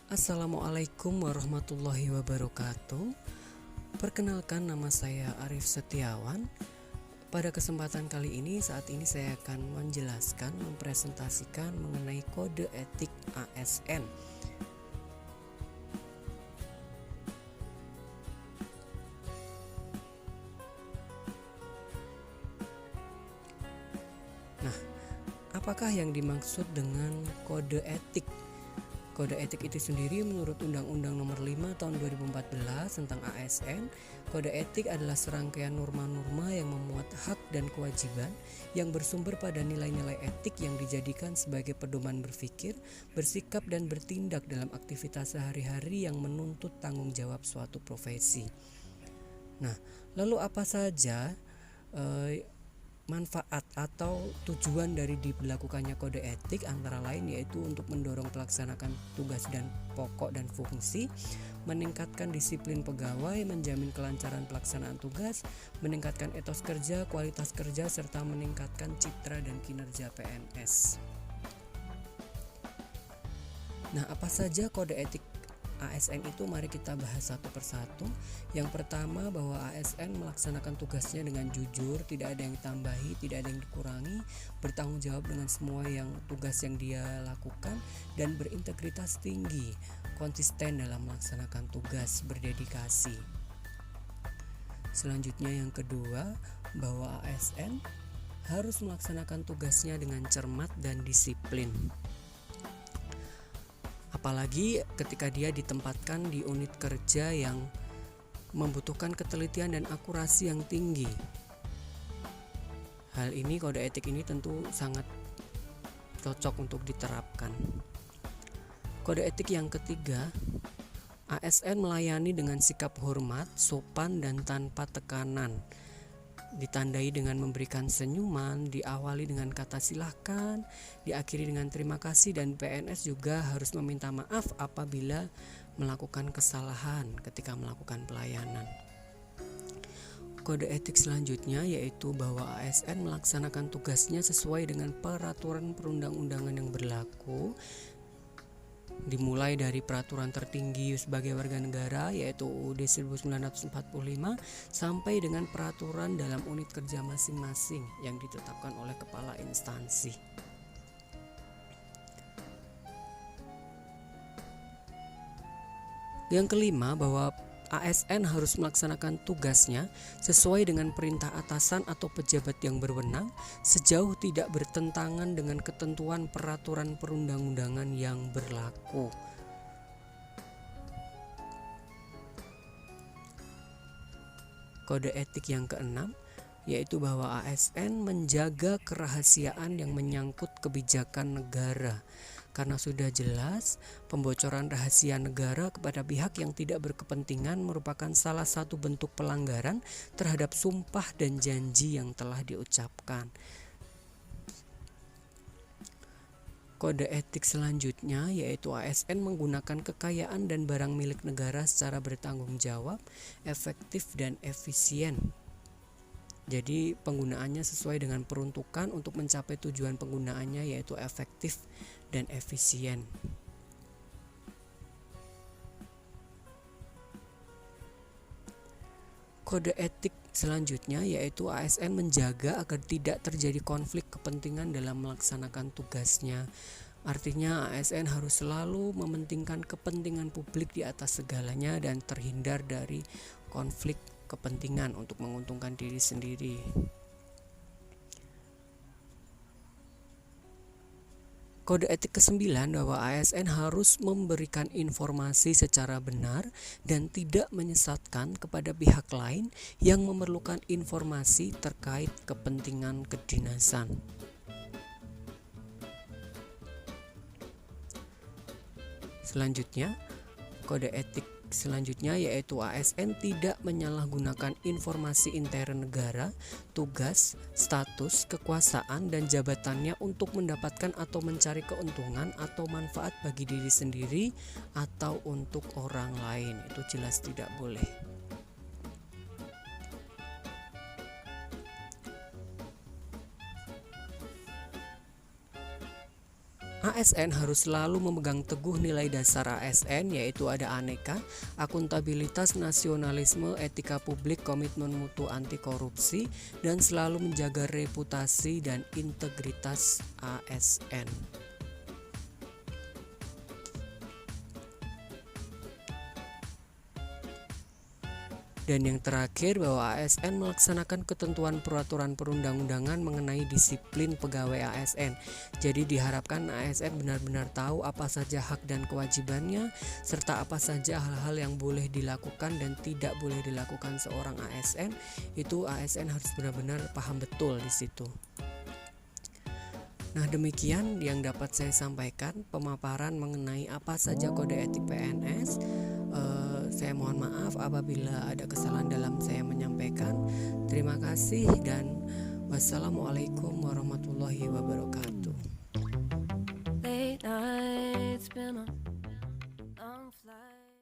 Assalamualaikum warahmatullahi wabarakatuh. Perkenalkan, nama saya Arif Setiawan. Pada kesempatan kali ini, saat ini saya akan mempresentasikan mengenai kode etik ASN. Nah, apakah yang dimaksud dengan kode etik? Kode etik itu sendiri menurut Undang-Undang Nomor 5 Tahun 2014 tentang ASN, kode etik adalah serangkaian norma-norma yang memuat hak dan kewajiban yang bersumber pada nilai-nilai etik yang dijadikan sebagai pedoman berpikir, bersikap dan bertindak dalam aktivitas sehari-hari yang menuntut tanggung jawab suatu profesi. Nah, lalu apa saja manfaat atau tujuan dari diberlakukannya kode etik? Antara lain yaitu untuk mendorong pelaksanaan tugas dan pokok dan fungsi, meningkatkan disiplin pegawai, menjamin kelancaran pelaksanaan tugas, meningkatkan etos kerja, kualitas kerja, serta meningkatkan citra dan kinerja PNS. Nah, apa saja kode etik ASN itu? Mari kita bahas satu persatu. Yang pertama, bahwa ASN melaksanakan tugasnya dengan jujur, tidak ada yang ditambahi, tidak ada yang dikurangi, bertanggung jawab dengan semua tugas yang dia lakukan, dan berintegritas tinggi, konsisten dalam melaksanakan tugas, berdedikasi. Selanjutnya yang kedua, bahwa ASN harus melaksanakan tugasnya dengan cermat dan disiplin. Apalagi ketika dia ditempatkan di unit kerja yang membutuhkan ketelitian dan akurasi yang tinggi. Hal ini, kode etik ini tentu sangat cocok untuk diterapkan. Kode etik yang ketiga, ASN melayani dengan sikap hormat, sopan dan tanpa tekanan. Ditandai dengan memberikan senyuman, diawali dengan kata silakan, diakhiri dengan terima kasih, dan PNS juga harus meminta maaf apabila melakukan kesalahan ketika melakukan pelayanan. Kode etik selanjutnya yaitu bahwa ASN melaksanakan tugasnya sesuai dengan peraturan perundang-undangan yang berlaku, dimulai dari peraturan tertinggi sebagai warga negara yaitu UUD 1945 sampai dengan peraturan dalam unit kerja masing-masing yang ditetapkan oleh kepala instansi. Yang kelima, bahwa ASN harus melaksanakan tugasnya sesuai dengan perintah atasan atau pejabat yang berwenang sejauh tidak bertentangan dengan ketentuan peraturan perundang-undangan yang berlaku. Kode etik yang keenam yaitu bahwa ASN menjaga kerahasiaan yang menyangkut kebijakan negara. Karena sudah jelas, pembocoran rahasia negara kepada pihak yang tidak berkepentingan merupakan salah satu bentuk pelanggaran terhadap sumpah dan janji yang telah diucapkan. Kode etik selanjutnya yaitu ASN menggunakan kekayaan dan barang milik negara secara bertanggung jawab, efektif dan efisien. Jadi penggunaannya sesuai dengan peruntukan untuk mencapai tujuan penggunaannya yaitu efektif dan efisien. Kode etik selanjutnya yaitu ASN menjaga agar tidak terjadi konflik kepentingan dalam melaksanakan tugasnya. Artinya ASN harus selalu mementingkan kepentingan publik di atas segalanya dan terhindar dari konflik kepentingan untuk menguntungkan diri sendiri. Kode etik ke-9 bahwa ASN harus memberikan informasi secara benar dan tidak menyesatkan kepada pihak lain yang memerlukan informasi terkait kepentingan kedinasan. Selanjutnya, kode etik selanjutnya yaitu ASN tidak menyalahgunakan informasi intern negara, tugas, status, kekuasaan, dan jabatannya untuk mendapatkan atau mencari keuntungan atau manfaat bagi diri sendiri atau untuk orang lain. Itu jelas tidak boleh. ASN harus selalu memegang teguh nilai dasar ASN, yaitu ada aneka, akuntabilitas, nasionalisme, etika publik, komitmen mutu anti korupsi, dan selalu menjaga reputasi dan integritas ASN. Dan yang terakhir, bahwa ASN melaksanakan ketentuan peraturan perundang-undangan mengenai disiplin pegawai ASN. Jadi diharapkan ASN benar-benar tahu apa saja hak dan kewajibannya, serta apa saja hal-hal yang boleh dilakukan dan tidak boleh dilakukan seorang ASN. Itu ASN harus benar-benar paham betul di situ. Nah, demikian yang dapat saya sampaikan, pemaparan mengenai apa saja kode etik PNS. Saya mohon maaf apabila ada kesalahan dalam saya menyampaikan. Terima kasih dan wassalamualaikum warahmatullahi wabarakatuh. Late nights, been a long flight.